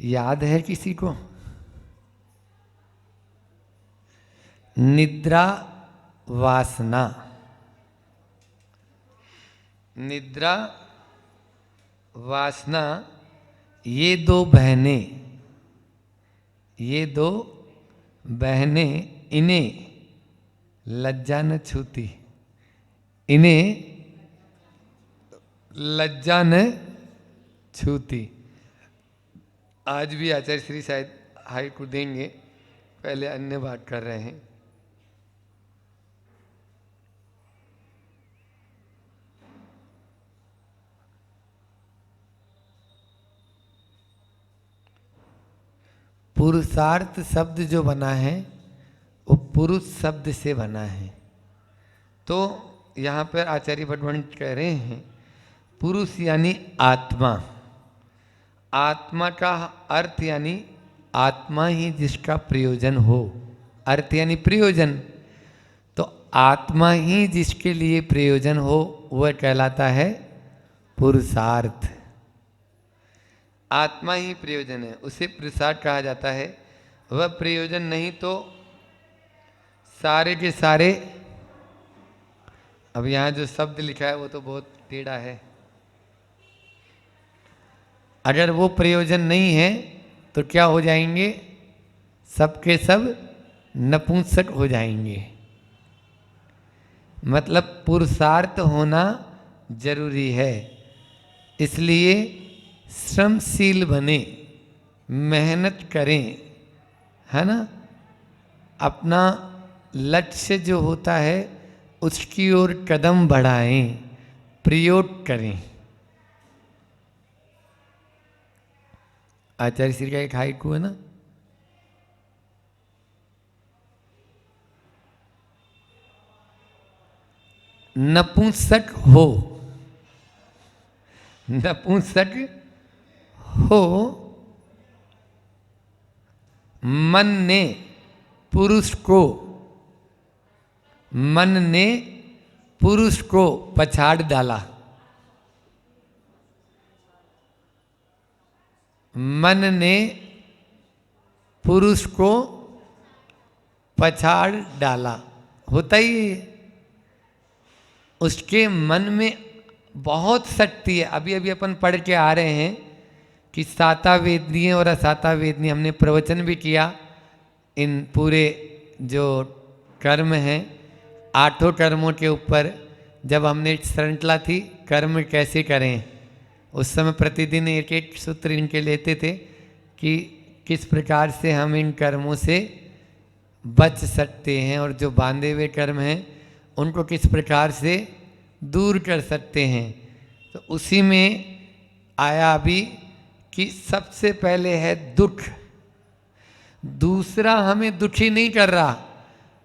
याद है किसी को? निद्रा वासना। निद्रा वासना, ये दो बहनें इन्हें लज्जा न छूती, इन्हें लज्जा न छूती। आज भी आचार्य श्री शायद हाइकु देंगे, पहले अन्य बात कर रहे हैं। पुरुषार्थ शब्द जो बना है वो पुरुष शब्द से बना है। तो यहाँ पर आचार्य भट्ट कह रहे हैं पुरुष यानी आत्मा। आत्मा का अर्थ यानी आत्मा ही जिसका प्रयोजन हो। अर्थ यानी प्रयोजन। तो आत्मा ही जिसके लिए प्रयोजन हो वह कहलाता है पुरुषार्थ। आत्मा ही प्रयोजन है, उसे पुरुषार्थ कहा जाता है। वह प्रयोजन नहीं तो सारे के सारे, अब यहाँ जो शब्द लिखा है वो तो बहुत टेढ़ा है। अगर वो प्रयोजन नहीं है तो क्या हो जाएंगे? सबके सब नपुंसक हो जाएंगे। मतलब पुरुषार्थ होना जरूरी है। इसलिए श्रमशील बने, मेहनत करें, है ना। अपना लक्ष्य जो होता है उसकी ओर कदम बढ़ाएं, प्रयोग करें। आचार्य श्री का एक हाइकु है ना, नपुंसक हो, नपुंसक हो मन ने पुरुष को, मन ने पुरुष को पछाड़ डाला। मन ने पुरुष को पछाड़ डाला। होता ही उसके मन में बहुत शक्ति है। अभी अभी अपन पढ़ के आ रहे हैं कि साता वेदनीय और असाता वेदनीय, हमने प्रवचन भी किया। इन पूरे जो कर्म हैं, 8 कर्मों के ऊपर जब हमने श्रृंखला थी कर्म कैसे करें, उस समय प्रतिदिन एक एक सूत्र इनके लेते थे कि किस प्रकार से हम इन कर्मों से बच सकते हैं और जो बांधे हुए कर्म हैं उनको किस प्रकार से दूर कर सकते हैं। तो उसी में आया अभी कि सबसे पहले है दुख। दूसरा हमें दुखी नहीं कर रहा,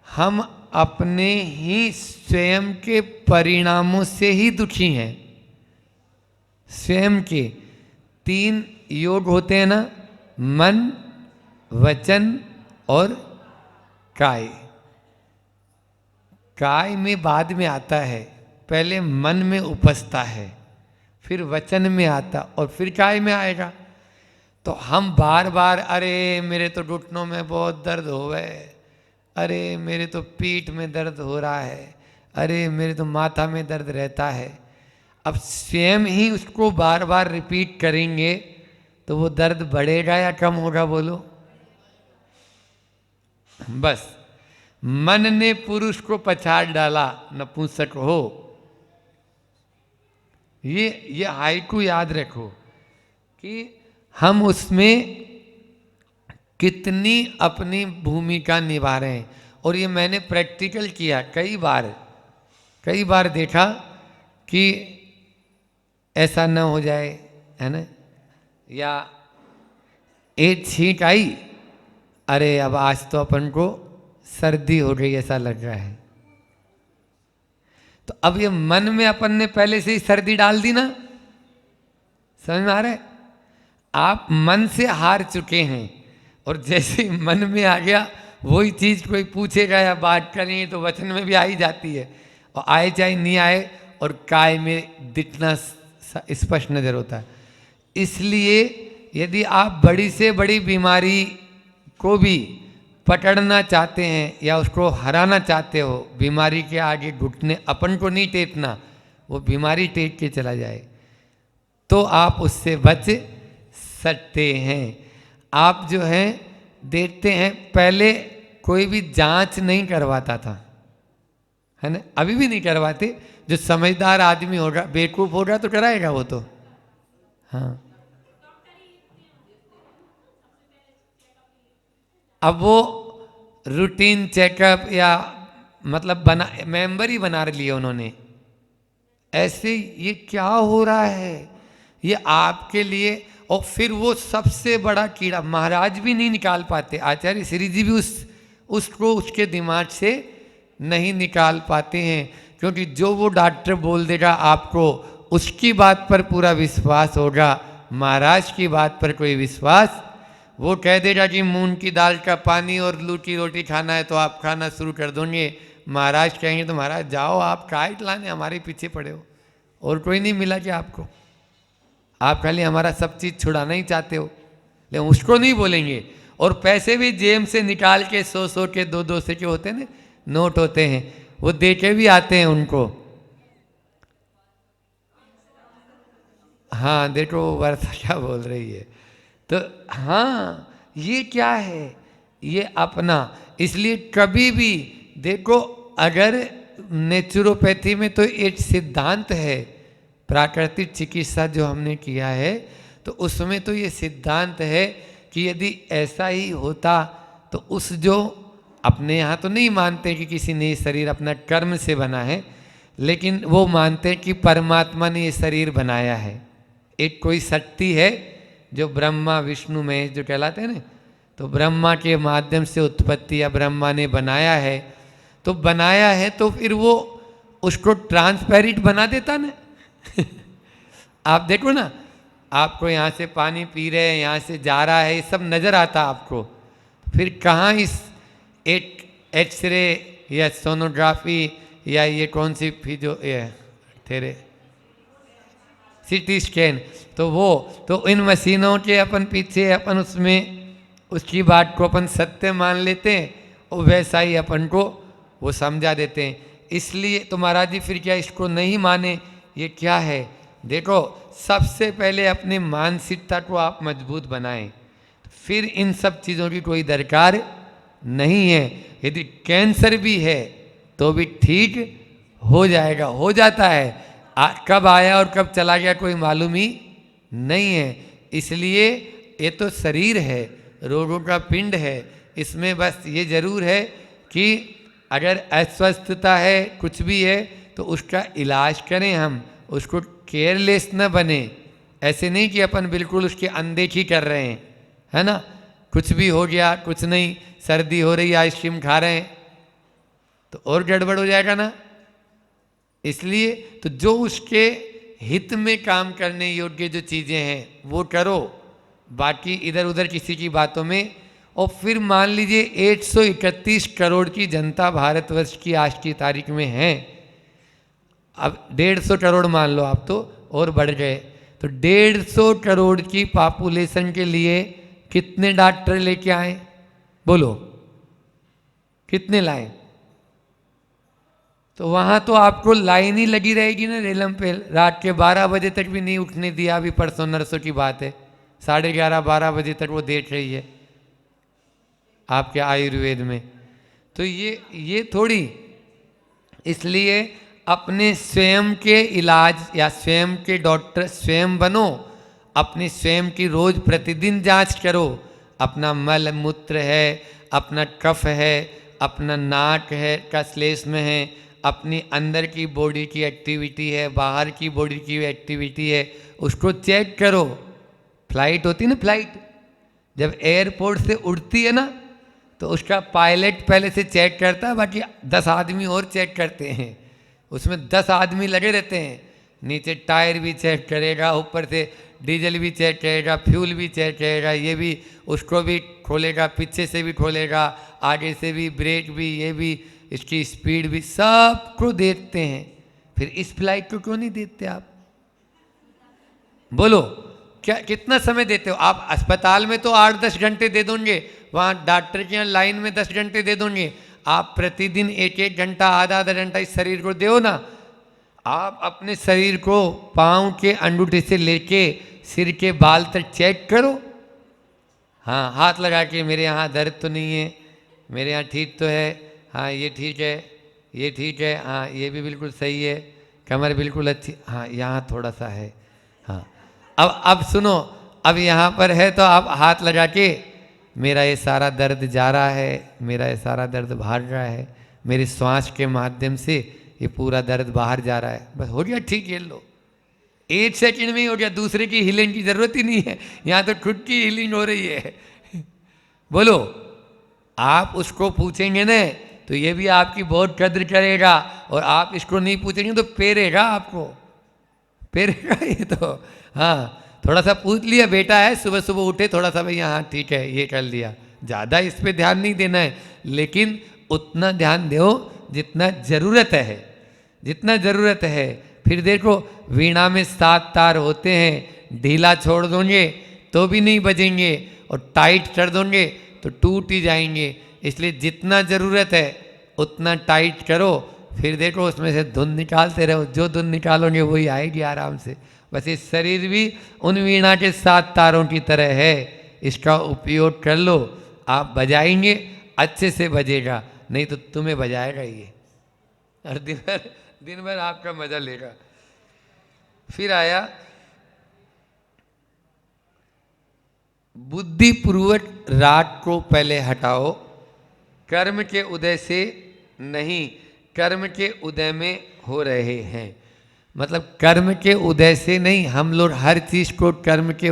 हम अपने ही स्वयं के परिणामों से ही दुखी हैं। स्वयं के 3 योग होते हैं ना, मन, वचन और काय। काय में बाद में आता है, पहले मन में उपजता है, फिर वचन में आता और फिर काय में आएगा। तो हम बार बार अरे मेरे तो घुटनों में बहुत दर्द हो गए, अरे मेरे तो पीठ में दर्द हो रहा है, अरे मेरे तो माथा में दर्द रहता है। अब स्वयं ही उसको बार बार रिपीट करेंगे तो वो दर्द बढ़ेगा या कम होगा बोलो? बस मन ने पुरुष को पछाड़ डाला, नपुंसक हो। ये हाइकु याद रखो कि हम उसमें कितनी अपनी भूमिका निभा रहे हैं। और ये मैंने प्रैक्टिकल किया कई बार देखा कि ऐसा न हो जाए, है ना। या एक छींक आई, अरे अब आज तो अपन को सर्दी हो गई ऐसा लग रहा है। तो अब ये मन में अपन ने पहले से ही सर्दी डाल दी ना, समझ में आ रहा है? आप मन से हार चुके हैं और जैसे ही मन में आ गया वही चीज कोई पूछेगा या बात करेंगे तो वचन में भी आ ही जाती है, और आए चाहे नहीं आए, और काय में दिखना स्पष्ट नजर होता है। इसलिए यदि आप बड़ी से बड़ी बीमारी को भी पकड़ना चाहते हैं या उसको हराना चाहते हो, बीमारी के आगे घुटने अपन को नहीं टेकना, वो बीमारी टेक के चला जाए, तो आप उससे बच सकते हैं। आप जो है देखते हैं पहले कोई भी जांच नहीं करवाता था, है ना, अभी भी नहीं करवाते। जो समझदार आदमी होगा, बेवकूफ होगा तो कराएगा वो तो। हाँ, अब वो रूटीन चेकअप या मतलब बना मेंबर ही बना लिए उन्होंने। ऐसे ये क्या हो रहा है ये आपके लिए। और फिर वो सबसे बड़ा कीड़ा महाराज भी नहीं निकाल पाते, आचार्य श्री जी भी उसको उसके दिमाग से नहीं निकाल पाते हैं, क्योंकि जो वो डॉक्टर बोल देगा आपको उसकी बात पर पूरा विश्वास होगा, महाराज की बात पर कोई विश्वास। वो कह देगा कि मूंग की दाल का पानी और लू की रोटी खाना है तो आप खाना शुरू कर दोगे। महाराज कहेंगे तो महाराज जाओ, आप काट लाने हमारे पीछे पड़े हो, और कोई नहीं मिला क्या आपको, आप खाली हमारा सब चीज़ छुड़ाना ही चाहते हो। लेकिन उसको नहीं बोलेंगे। और पैसे भी जेब से निकाल के 100 के 2 से के होते हैं ना, नोट होते हैं, वो दे के भी आते हैं उनको। हाँ देखो वर्षा क्या बोल रही है। तो हाँ ये क्या है, ये अपना। इसलिए कभी भी देखो, अगर नेचुरोपैथी में तो एक सिद्धांत है, प्राकृतिक चिकित्सा जो हमने किया है तो उसमें तो ये सिद्धांत है कि यदि ऐसा ही होता तो उस जो अपने यहाँ तो नहीं मानते कि किसी ने ये शरीर अपना कर्म से बना है, लेकिन वो मानते हैं कि परमात्मा ने ये शरीर बनाया है। एक कोई शक्ति है जो ब्रह्मा विष्णु महेश जो कहलाते हैं ना, तो ब्रह्मा के माध्यम से उत्पत्ति या ब्रह्मा ने बनाया है, तो बनाया है तो फिर वो उसको ट्रांसपेरेंट बना देता ना। आप देखो ना, आपको यहाँ से पानी पी रहे हैं, यहाँ से जा रहा है, ये सब नज़र आता आपको। फिर कहाँ इस एक एक्सरे या सोनोग्राफी या ये कौन सी जो ये तेरे सीटी स्कैन, तो वो तो इन मशीनों के अपन पीछे अपन उसमें उसकी बात को अपन सत्य मान लेते हैं और वैसा ही अपन को वो समझा देते हैं। इसलिए तो महाराज जी फिर क्या इसको नहीं माने, ये क्या है। देखो सबसे पहले अपने मानसिकता को आप मजबूत बनाएं, फिर इन सब चीज़ों की कोई दरकार नहीं है। यदि कैंसर भी है तो भी ठीक हो जाएगा, हो जाता है, कब आया और कब चला गया कोई मालूम ही नहीं है। इसलिए ये तो शरीर है, रोगों का पिंड है, इसमें बस ये जरूर है कि अगर अस्वस्थता है कुछ भी है तो उसका इलाज करें, हम उसको केयरलेस न बने। ऐसे नहीं कि अपन बिल्कुल उसकी अनदेखी कर रहे हैं, है ना, कुछ भी हो गया कुछ नहीं, सर्दी हो रही आइसक्रीम खा रहे हैं तो और गड़बड़ हो जाएगा ना। इसलिए तो जो उसके हित में काम करने योग्य जो चीज़ें हैं वो करो, बाकी इधर उधर किसी की बातों में। और फिर मान लीजिए 131 करोड़ की जनता भारतवर्ष की आज की तारीख में है, अब 150 करोड़ मान लो आप, तो और बढ़ गए, तो 150 करोड़ की पॉपुलेशन के लिए कितने डॉक्टर लेके आए बोलो, कितने लाए। तो वहाँ तो आपको लाइन ही लगी रहेगी ना रेलम पे, रात के 12 बजे तक भी नहीं उठने दिया। अभी परसों नरसों की बात है, 11:30-12 बजे तक वो देख रही है आपके आयुर्वेद में। तो ये थोड़ी, इसलिए अपने स्वयं के इलाज या स्वयं के डॉक्टर स्वयं बनो, अपनी स्वयं की रोज प्रतिदिन जांच करो। अपना मल मूत्र है, अपना कफ है, अपना नाक है का श्लेष में है, अपनी अंदर की बॉडी की एक्टिविटी है, बाहर की बॉडी की एक्टिविटी है, उसको चेक करो। फ्लाइट होती है ना, फ्लाइट जब एयरपोर्ट से उड़ती है ना तो उसका पायलट पहले से चेक करता है, बाकी 10 आदमी और चेक करते हैं, उसमें 10 आदमी लगे रहते हैं। नीचे टायर भी चेक करेगा, ऊपर से डीजल भी चेक करेगा, फ्यूल भी चेक करेगा, ये भी उसको भी खोलेगा, पीछे से भी खोलेगा, आगे से भी, ब्रेक भी, ये भी, इसकी स्पीड भी, सबको देखते हैं। फिर इस फ्लाइट को क्यों नहीं देखते आप बोलो। क्या कितना समय देते हो आप? अस्पताल में तो 8-10 घंटे दे दोगे, वहाँ डॉक्टर के यहाँ लाइन में 10 घंटे दे दोगे। आप प्रतिदिन 1-1 घंटा, आधा-आधा घंटा इस शरीर को दो ना। आप अपने शरीर को पाँव के अंगूठे से लेके सिर के बाल तक चेक करो। हाँ, हाथ लगा के मेरे यहाँ दर्द तो नहीं है, मेरे यहाँ ठीक तो है, हाँ ये ठीक है, ये ठीक है, हाँ ये भी बिल्कुल सही है, कमर बिल्कुल अच्छी, हाँ यहाँ थोड़ा सा है, हाँ। अब सुनो, अब यहाँ पर है तो आप हाथ लगा के मेरा ये सारा दर्द जा रहा है, मेरा ये सारा दर्द भाग रहा है, मेरी श्वास के माध्यम से ये पूरा दर्द बाहर जा रहा है, बस हो गया ठीक। ये लो 1 सेकंड में ही हो गया, दूसरे की हीलिंग की जरूरत ही नहीं है, यहाँ तो खुद की हीलिंग हो रही है। बोलो, आप उसको पूछेंगे ना तो ये भी आपकी बहुत कद्र करेगा, और आप इसको नहीं पूछेंगे तो पेरेगा आपको, पेरेगा ये तो। हाँ, थोड़ा सा पूछ लिया, बेटा है सुबह सुबह उठे थोड़ा सा, भैया हाँ ठीक है ये कर लिया, ज़्यादा इस पर ध्यान नहीं देना है, लेकिन उतना ध्यान दो जितना ज़रूरत है, जितना ज़रूरत है। फिर देखो वीणा में 7 तार होते हैं, ढीला छोड़ दोगे तो भी नहीं बजेंगे, और टाइट कर दोगे तो टूट ही जाएंगे। इसलिए जितना ज़रूरत है उतना टाइट करो, फिर देखो उसमें से धुन निकालते रहो, जो धुन निकालोगे वही आएगी आराम से। बस ये शरीर भी उन वीणा के 7 तारों की तरह है, इसका उपयोग कर लो, आप बजाएंगे अच्छे से बजेगा, नहीं तो तुम्हें बजाएगा ये, और दिन भर आपका मजा लेगा। फिर आया बुद्धिपूर्वक राग को पहले हटाओ, कर्म के उदय से नहीं, कर्म के उदय में हो रहे हैं। मतलब कर्म के उदय से नहीं, हम लोग हर चीज़ को कर्म के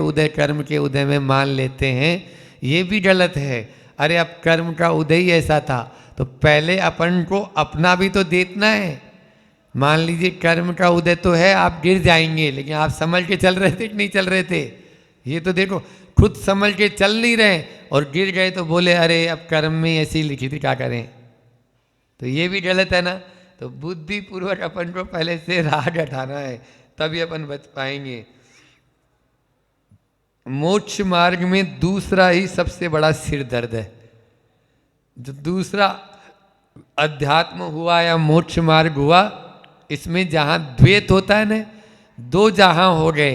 उदय में मान लेते हैं, ये भी गलत है। अरे अब कर्म का उदय ही ऐसा था तो पहले अपन को अपना भी तो देखना है। मान लीजिए कर्म का उदय तो है, आप गिर जाएंगे, लेकिन आप संभल के चल रहे थे कि नहीं चल रहे थे? ये तो देखो, खुद संभल के चल नहीं रहे और गिर गए तो बोले अरे अब कर्म में ऐसी लिखी थी क्या करें, तो ये भी गलत है ना। तो बुद्धिपूर्वक अपन को पहले से राग हटाना है, तभी अपन बच पाएंगे। मोक्ष मार्ग में दूसरा ही सबसे बड़ा सिर दर्द है। जो दूसरा अध्यात्म हुआ या मोक्ष मार्ग हुआ, इसमें जहाँ द्वैत होता है ना, 2 जहाँ हो गए,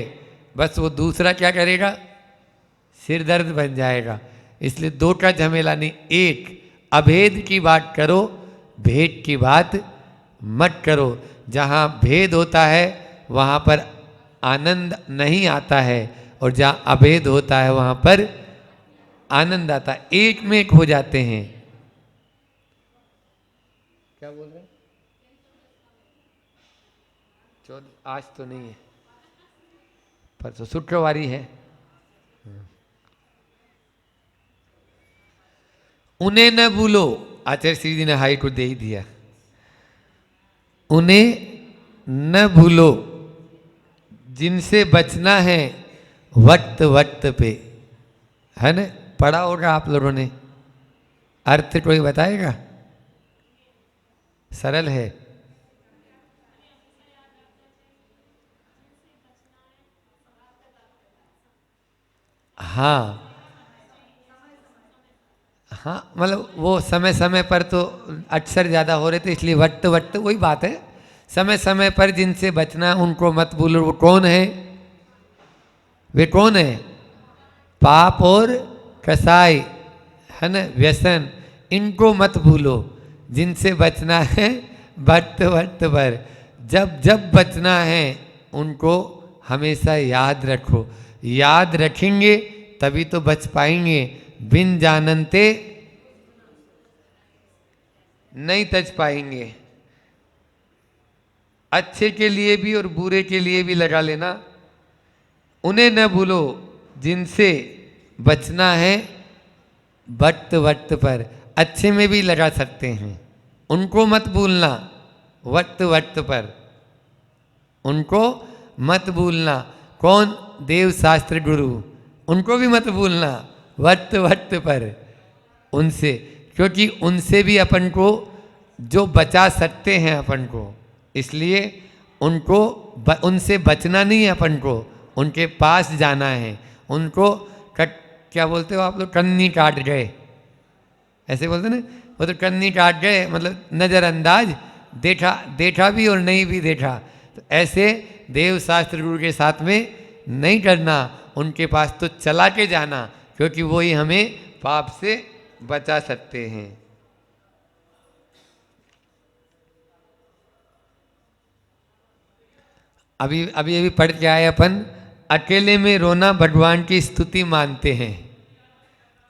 बस वो दूसरा क्या करेगा, सिर दर्द बन जाएगा। इसलिए 2 का झमेला नहीं, 1 अभेद की बात करो, भेद की बात मत करो। जहाँ भेद होता है वहाँ पर आनंद नहीं आता है, और जहाँ अभेद होता है वहाँ पर आनंद आता है, एक में एक हो जाते हैं। क्या बोल रहे हैं? 14 आज तो नहीं है, पर तो शुक्रवारी है। उन्हें न भूलो, आचार्य श्री जी ने हाई को दे ही दिया, उन्हें न भूलो जिनसे बचना है वक्त वक्त पे, है ना? पढ़ा होगा आप लोगों ने, अर्थ कोई बताएगा? सरल है। हाँ हाँ, मतलब वो समय समय पर तो अक्सर ज़्यादा हो रहे थे, इसलिए वक्त वक्त वही बात है, समय समय पर जिनसे बचना उनको मत भूलो। वो कौन है? वे कौन है? पाप और कसाई, है ना, व्यसन, इनको मत भूलो। जिनसे बचना है वक्त वक्त पर, जब जब बचना है उनको हमेशा याद रखो। याद रखेंगे तभी तो बच पाएंगे, बिन जानते नहीं तज पाएंगे। अच्छे के लिए भी और बुरे के लिए भी लगा लेना। उन्हें न भूलो जिनसे बचना है वक्त वक्त पर, अच्छे में भी लगा सकते हैं, उनको मत भूलना वक्त वक्त पर, उनको मत भूलना। कौन? देव शास्त्र गुरु, उनको भी मत भूलना वक्त वक्त पर, उनसे, क्योंकि उनसे भी अपन को जो बचा सकते हैं अपन को, इसलिए उनको उनसे बचना नहीं है अपन को, उनके पास जाना है, उनको क्या बोलते हो आप लोग, कन्नी काट गए, ऐसे बोलते ना, वो तो कन्नी काट गए, मतलब नज़रअंदाज, देखा देखा भी और नहीं भी देखा। तो ऐसे देव शास्त्र गुरु के साथ में नहीं करना, उनके पास तो चला के जाना, क्योंकि वो ही हमें पाप से बचा सकते हैं। अभी अभी अभी पढ़ के आए अपन, अकेले में रोना भगवान की स्तुति मानते हैं।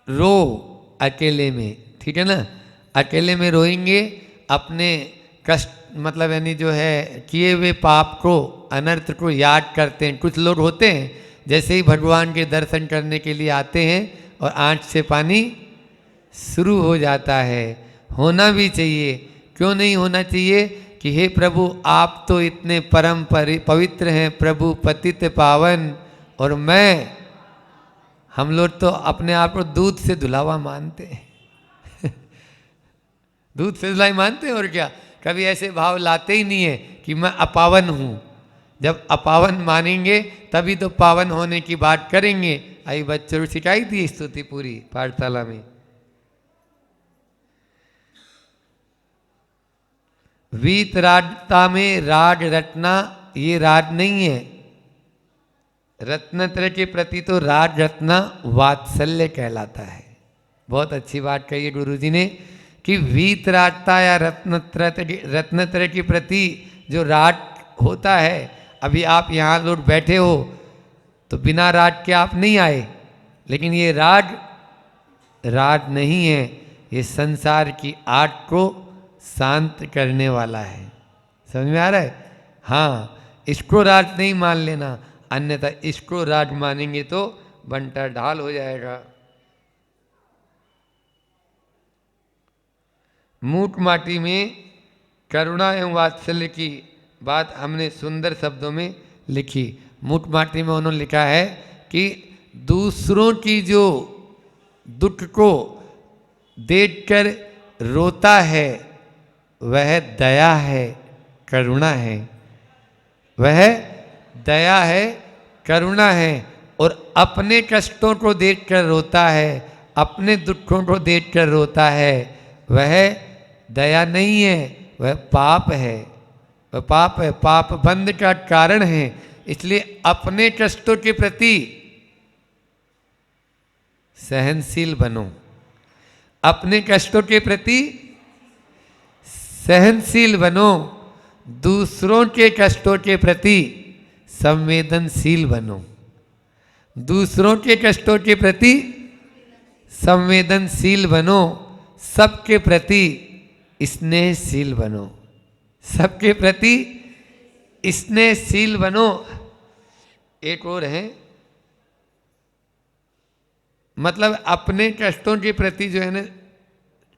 रो अकेले में, ठीक है ना, अकेले में रोएंगे, अपने कष्ट मतलब यानी जो है किए हुए पाप को, अनर्थ को याद करते हैं। कुछ लोग होते हैं जैसे ही भगवान के दर्शन करने के लिए आते हैं और आँख से पानी शुरू हो जाता है। होना भी चाहिए, क्यों नहीं होना चाहिए कि हे प्रभु आप तो इतने परम पवित्र हैं, प्रभु पतित पावन, और हम लोग तो अपने आप को दूध से धुलावा मानते हैं दूध से धुलाई मानते हैं, और क्या कभी ऐसे भाव लाते ही नहीं है कि मैं अपावन हूँ। जब अपावन मानेंगे तभी तो पावन होने की बात करेंगे। आई बच्चों को सिखाई थी स्तुति पूरी पाठशाला में। वीतरागता में राग रत्ना, ये राग नहीं है, रत्नत्रय के प्रति तो राग रत्ना वात्सल्य कहलाता है। बहुत अच्छी बात कही है गुरु जी ने कि वीतरागता या रत्नत्रय के प्रति जो राग होता है। अभी आप यहाँ लोग बैठे हो तो बिना राग के आप नहीं आए, लेकिन ये राग नहीं है, ये संसार की आग को शांत करने वाला है। समझ में आ रहा है? हाँ, इसको राग नहीं मान लेना, अन्यथा इसको राग मानेंगे तो बंटा ढाल हो जाएगा। मूठ माटी में करुणा एवं वात्सल्य की बात हमने सुंदर शब्दों में लिखी। मूठ माटी में उन्होंने लिखा है कि दूसरों की जो दुख को देखकर रोता है वह दया है, करुणा है। वह दया है, करुणा है। और अपने कष्टों को देखकर रोता है, अपने दुखों को देखकर रोता है, वह दया नहीं है, वह पाप है। वह पाप है, पाप बंध का कारण है। इसलिए अपने कष्टों के प्रति सहनशील बनो, अपने कष्टों के प्रति सहनशील बनो, दूसरों के कष्टों के प्रति संवेदनशील बनो, दूसरों के कष्टों के प्रति संवेदनशील बनो, सबके प्रति स्नेहशील बनो, सबके प्रति स्नेहशील बनो। एक और है, मतलब अपने कष्टों के प्रति जो है ना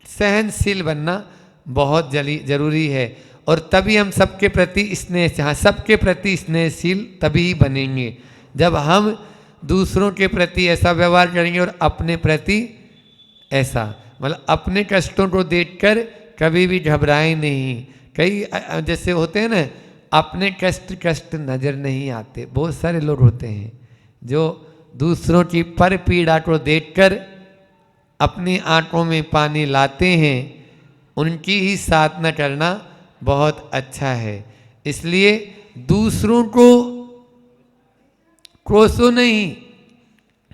सहनशील बनना बहुत जरूरी है। और तभी हम सबके प्रति स्नेह, हाँ सबके प्रति स्नेहशील तभी बनेंगे जब हम दूसरों के प्रति ऐसा व्यवहार करेंगे और अपने प्रति ऐसा, मतलब अपने कष्टों को देखकर कभी भी घबराएं नहीं। कई जैसे होते हैं ना, अपने कष्ट नज़र नहीं आते। बहुत सारे लोग होते हैं जो दूसरों की पर पीड़ा को देखकर अपनी आंखों में पानी लाते हैं। उनकी ही साधना करना बहुत अच्छा है। इसलिए दूसरों को कोसो नहीं,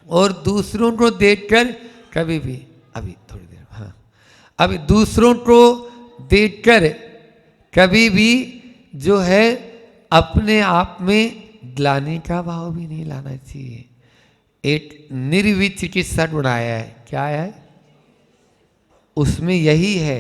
और दूसरों को देखकर कभी भी, अभी थोड़ी देर, हाँ, अभी दूसरों को देखकर कभी भी जो है अपने आप में ग्लानि का भाव भी नहीं लाना चाहिए। एक निर्विच चिकित्सा गुण आया है, क्या आया है उसमें? यही है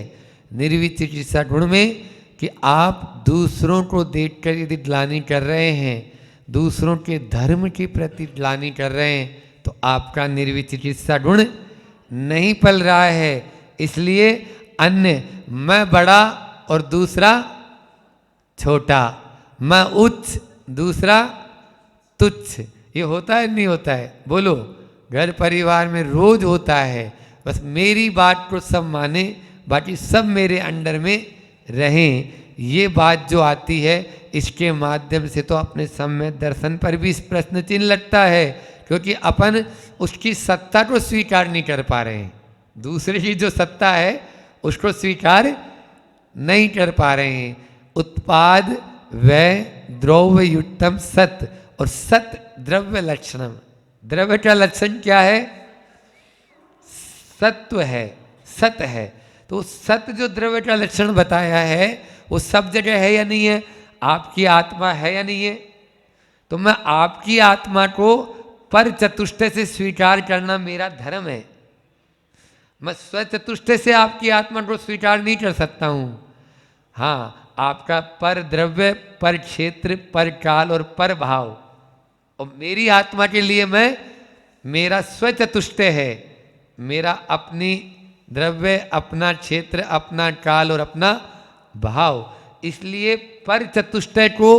निर्विच चिकित्सा गुण में कि आप दूसरों को देखकर यदि ग्लानि कर रहे हैं, दूसरों के धर्म के प्रति ग्लानि कर रहे हैं, तो आपका निर्विच चिकित्सा गुण नहीं पल रहा है। इसलिए अन्य, मैं बड़ा और दूसरा छोटा, मैं उच्च दूसरा तुच्छ, ये होता है नहीं होता है? बोलो, घर परिवार में रोज होता है। बस मेरी बात को सब माने, बाकी सब मेरे अंडर में रहें, ये बात जो आती है, इसके माध्यम से तो अपने सम्यक दर्शन पर भी इस प्रश्न चिन्ह लगता है, क्योंकि अपन उसकी सत्ता को स्वीकार नहीं कर पा रहे हैं। दूसरे की जो सत्ता है उसको स्वीकार नहीं कर पा रहे हैं। उत्पाद वै द्रव्य युक्तम सत, और सत द्रव्य लक्षणम। द्रव्य का लक्षण क्या है? सत्व है, सत है। तो सत जो द्रव्य का लक्षण बताया है वो सब जगह है या नहीं है? आपकी आत्मा है या नहीं है? तो मैं आपकी आत्मा को पर चतुष्टय से स्वीकार करना मेरा धर्म है। मैं स्वचतुष्टय से आपकी आत्मा को स्वीकार नहीं कर सकता हूं। हाँ, आपका पर द्रव्य, पर क्षेत्र, पर काल और पर भाव, और मेरी आत्मा के लिए मैं, मेरा स्वचतुष्टय है, मेरा अपनी द्रव्य, अपना क्षेत्र, अपना काल और अपना भाव। इसलिए पर चतुष्टय को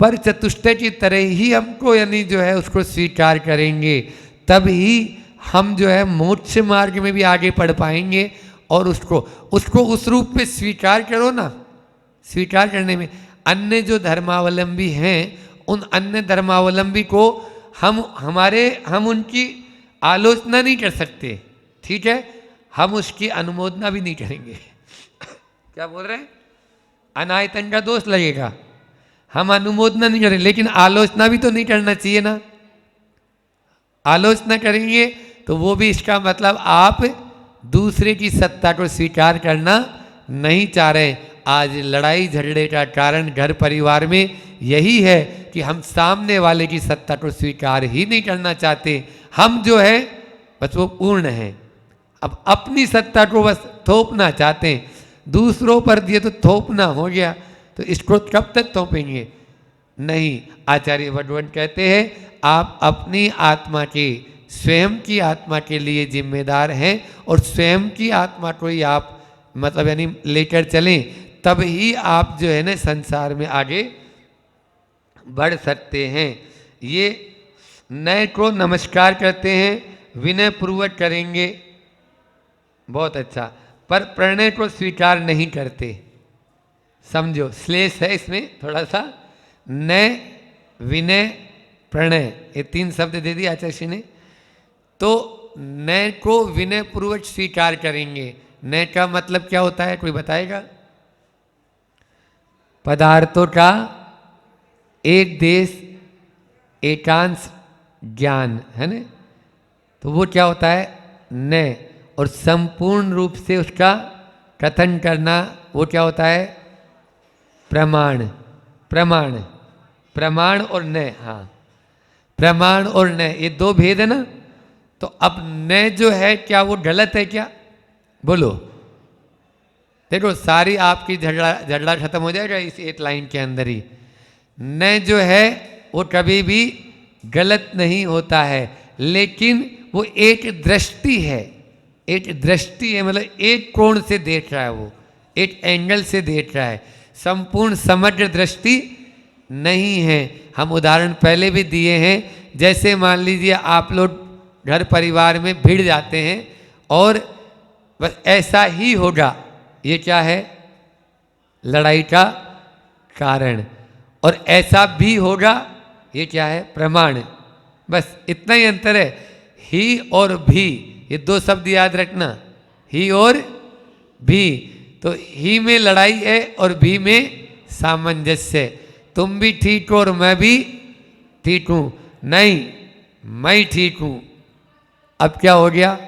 पर चतुष्टय की तरह ही हमको यानी जो है उसको स्वीकार करेंगे, तब ही हम जो है मोक्ष मार्ग में भी आगे बढ़ पाएंगे। और उसको उस रूप में स्वीकार करो ना। स्वीकार करने में अन्य जो धर्मावलंबी हैं, उन अन्य धर्मावलंबी को हम उनकी आलोचना नहीं कर सकते, ठीक है, हम उसकी अनुमोदना भी नहीं करेंगे। क्या बोल रहे हैं? अनायतन का दोष लगेगा। हम अनुमोदना नहीं करेंगे, लेकिन आलोचना भी तो नहीं करना चाहिए ना। आलोचना करेंगे तो वो भी इसका मतलब आप दूसरे की सत्ता को स्वीकार करना नहीं चाह रहे। आज लड़ाई झगड़े का कारण घर परिवार में यही है कि हम सामने वाले की सत्ता को स्वीकार ही नहीं करना चाहते। हम जो है बस वो पूर्ण है, अब अपनी सत्ता को बस थोपना चाहते हैं। दूसरों पर दिए तो थोपना हो गया, तो इसको कब तक थोपेंगे? नहीं। आचार्य भगवान कहते हैं आप अपनी आत्मा के, स्वयं की आत्मा के लिए जिम्मेदार हैं, और स्वयं की आत्मा को ही आप मतलब यानी लेकर चलें, तब ही आप जो है ना संसार में आगे बढ़ सकते हैं। ये नए को नमस्कार करते हैं, विनय पूर्वक करेंगे, बहुत अच्छा, पर प्रणय को स्वीकार नहीं करते। समझो, श्लेष है इसमें थोड़ा सा। नय, विनय, प्रणय, ये 3 शब्द दे दिए आचार्य ने। तो नय को विनय पूर्वक स्वीकार करेंगे। नय का मतलब क्या होता है, कोई बताएगा? पदार्थों का एक देश एकांश ज्ञान है ना, तो वो क्या होता है? नय। और संपूर्ण रूप से उसका कथन करना वो क्या होता है? प्रमाण। प्रमाण, प्रमाण और नय। हाँ, प्रमाण और नय ये 2 भेद है ना। तो अब नय जो है क्या वो गलत है क्या? बोलो। देखो सारी आपकी झगड़ा खत्म हो जाएगा इस एक लाइन के अंदर ही। नय जो है वो कभी भी गलत नहीं होता है, लेकिन वो एक दृष्टि है। एक दृष्टि है, मतलब एक कोण से देख रहा है, वो एक एंगल से देख रहा है, संपूर्ण समग्र दृष्टि नहीं है। हम उदाहरण पहले भी दिए हैं, जैसे मान लीजिए आप लोग घर परिवार में भिड़ जाते हैं और बस ऐसा ही होगा, ये क्या है? लड़ाई का कारण। और ऐसा भी होगा, ये क्या है? प्रमाण। बस इतना ही अंतर है। ही और भी, ये 2 शब्द याद रखना, ही और भी। तो ही में लड़ाई है और भी में सामंजस्य। तुम भी ठीक हो और मैं भी ठीक हूं, नहीं मैं ठीक हूं, अब क्या हो गया?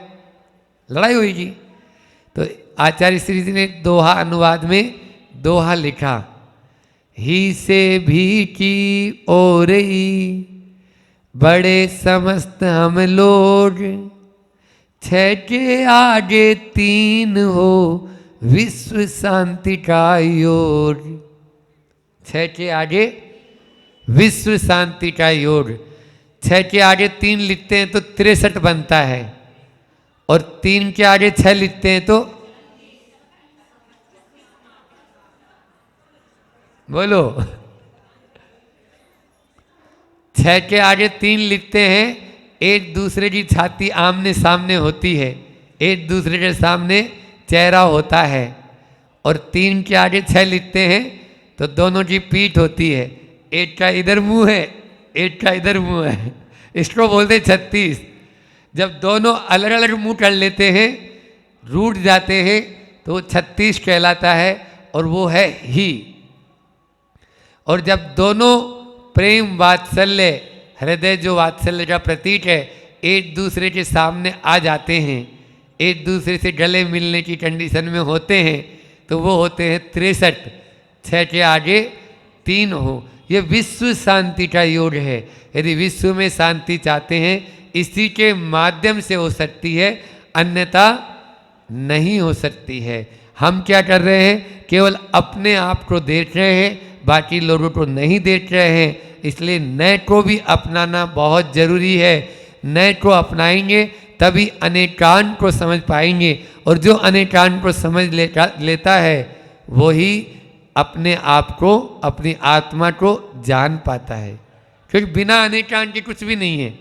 लड़ाई होगी। तो आचार्य श्री जी ने दोहा अनुवाद में दोहा लिखा, ही से भी की और ही बड़े समस्त हम लोग, 6 के आगे 3 हो विश्व शांति का योग। 6 के आगे विश्व शांति का योग। 6 के आगे 3 लिखते हैं तो 63 बनता है, और 3 के आगे 6 लिखते हैं तो बोलो। 6 के आगे 3 लिखते हैं, एक दूसरे की छाती आमने सामने होती है, एक दूसरे के सामने चेहरा होता है। और 3 के आगे 6 लिखते हैं तो दोनों की पीठ होती है, एक का इधर मुंह है, एक का इधर मुंह है, इसको बोलते 36। जब दोनों अलग अलग मुंह कर लेते हैं, रूठ जाते हैं, तो वो 36 कहलाता है, और वो है ही। और जब दोनों प्रेम वात्सल्य, हृदय जो वात्सल्य का प्रतीक है, एक दूसरे के सामने आ जाते हैं, एक दूसरे से गले मिलने की कंडीशन में होते हैं, तो वो होते हैं 63। 6 के आगे 3 हो। ये विश्व शांति का योग है। यदि विश्व में शांति चाहते हैं, इसी के माध्यम से हो सकती है, अन्यथा नहीं हो सकती है। हम क्या कर रहे हैं? केवल अपने आप को देख रहे हैं, बाकी लोगों को नहीं देख रहे हैं। इसलिए नए को भी अपनाना बहुत जरूरी है। नए को अपनाएंगे तभी अनेकांत को समझ पाएंगे, और जो अनेकांत को समझ लेता है वही अपने आप को, अपनी आत्मा को जान पाता है। क्योंकि बिना अनेकांत के कुछ भी नहीं है।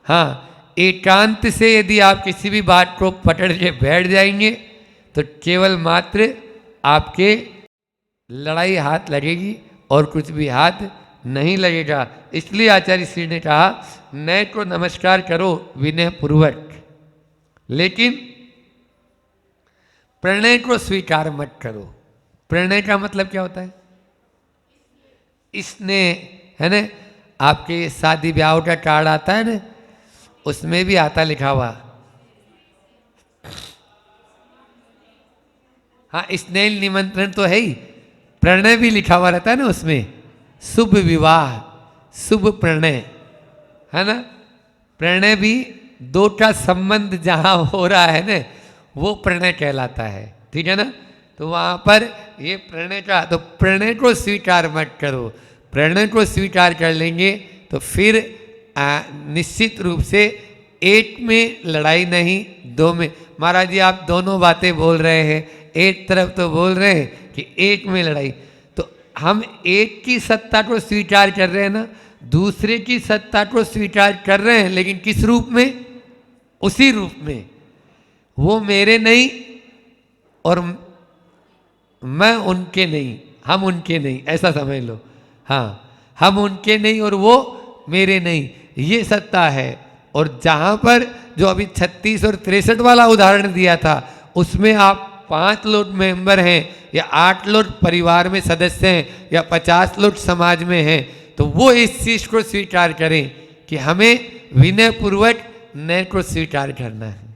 हाँ, एकांत से यदि आप किसी भी बात को पकड़ के बैठ जाएंगे, तो केवल मात्र आपके लड़ाई हाथ लगेगी और कुछ भी हाथ नहीं लगेगा। इसलिए आचार्य श्री ने कहा, नए को नमस्कार करो विनय पूर्वक, लेकिन प्रणय को स्वीकार मत करो। प्रणय का मतलब क्या होता है? इसने, है ना, आपके शादी ब्याह का कार्ड आता है ना, उसमें भी आता लिखा हुआ, हाँ, स्नेह निमंत्रण तो है ही, प्रणय भी लिखा हुआ रहता है ना उसमें। शुभ विवाह, शुभ प्रणय, है ना। प्रणय भी दो का संबंध जहाँ हो रहा है ना, वो प्रणय कहलाता है। ठीक है ना। तो वहाँ पर ये प्रणय का, तो प्रणय को स्वीकार मत करो। प्रणय को स्वीकार कर लेंगे तो फिर निश्चित रूप से एक में लड़ाई नहीं, दो में। महाराज जी आप दोनों बातें बोल रहे हैं, एक तरफ तो बोल रहे हैं कि एक में लड़ाई, तो हम एक की सत्ता को स्वीकार कर रहे हैं ना, दूसरे की सत्ता को स्वीकार कर रहे हैं, लेकिन किस रूप में? उसी रूप में। वो मेरे नहीं और मैं उनके नहीं, हम उनके नहीं, ऐसा समझ लो। हाँ, हम उनके नहीं और वो मेरे नहीं, ये सत्ता है। और जहाँ पर जो अभी 36 और 63 वाला उदाहरण दिया था, उसमें आप 5 लोग मेंबर हैं या 8 लोग परिवार में सदस्य हैं या 50 लोग समाज में हैं, तो वो इस चीज़ को स्वीकार करें कि हमें विनय पूर्वक नए को स्वीकार करना है।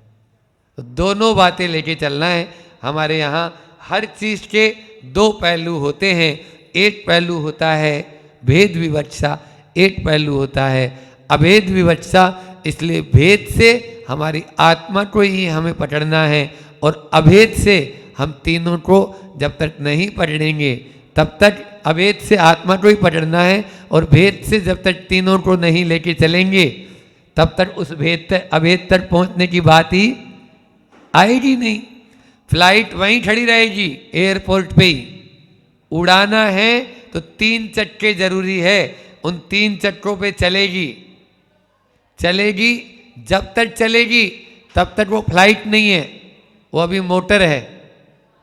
तो दोनों बातें लेके चलना है। हमारे यहाँ हर चीज़ के दो पहलू होते हैं। एक पहलू होता है भेद विवक्षा, एक पहलू होता है अभेद विवक्षा। इसलिए भेद से हमारी आत्मा को ही हमें पकड़ना है, और अभेद से हम तीनों को जब तक नहीं पकड़ेंगे तब तक अभेद से आत्मा को ही पकड़ना है, और भेद से जब तक तीनों को नहीं लेके चलेंगे तब तक उस भेद तक, अभेद तक पहुंचने की बात ही आएगी नहीं। फ्लाइट वहीं खड़ी रहेगी एयरपोर्ट पे ही। उड़ाना है तो 3 चक्के जरूरी है, उन 3 चक्कों पे चलेगी। चलेगी, जब तक चलेगी तब तक वो फ्लाइट नहीं है, वो अभी मोटर है।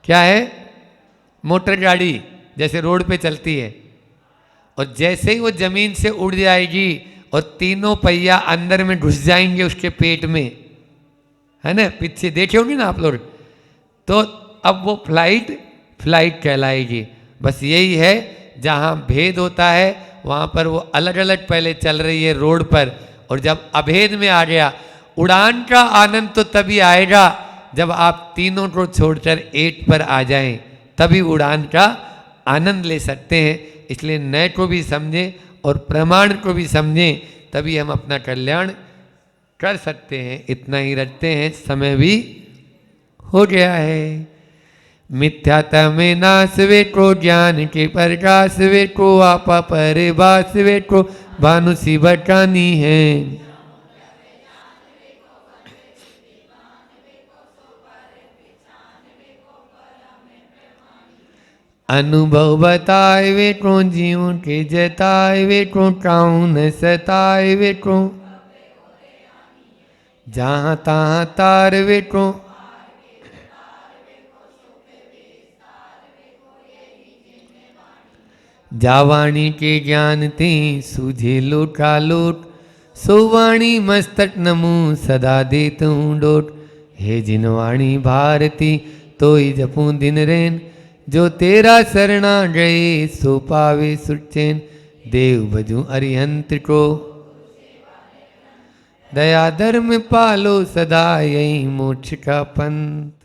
क्या है? मोटर गाड़ी, जैसे रोड पे चलती है। और जैसे ही वो जमीन से उड़ जाएगी और तीनों पहिया अंदर में घुस जाएंगे उसके पेट में, है ना, पीछे देखे होंगे ना आप लोग, तो अब वो फ्लाइट कहलाएगी। बस यही है, जहाँ भेद होता है वहाँ पर वो अलग अलग पहले चल रही है रोड पर, और जब अभेद में आ गया, उड़ान का आनंद तो तभी आएगा जब आप तीनों को छोड़कर एक पर आ जाएं, तभी उड़ान का आनंद ले सकते हैं। इसलिए नए को भी समझें और प्रमाण को भी समझें, तभी हम अपना कल्याण कर सकते हैं। इतना ही रखते हैं, समय भी हो गया है। मिथ्यात्व में नाश वे को, ज्ञान के प्रकाश वे को, आपा परिभाष वे को, भानु सी बटानी है। अनुभव बताए वे को, जीव के जताए वे को, काऊ न सताए वे को, जहाँ तहाँ तार वे को। जावाणी के ज्ञान ते सूझे लोटा लोट, सोवाणी मस्तक नमू सदा देत हूँ डोट। हे जिनवाणी भारती तोई जपूं दिन रैन, जो तेरा शरणा गए सो पावे सुचैन। देव भजू अरिहंत को दया धर्म पालो, सदा यही मोक्ष का पंथ।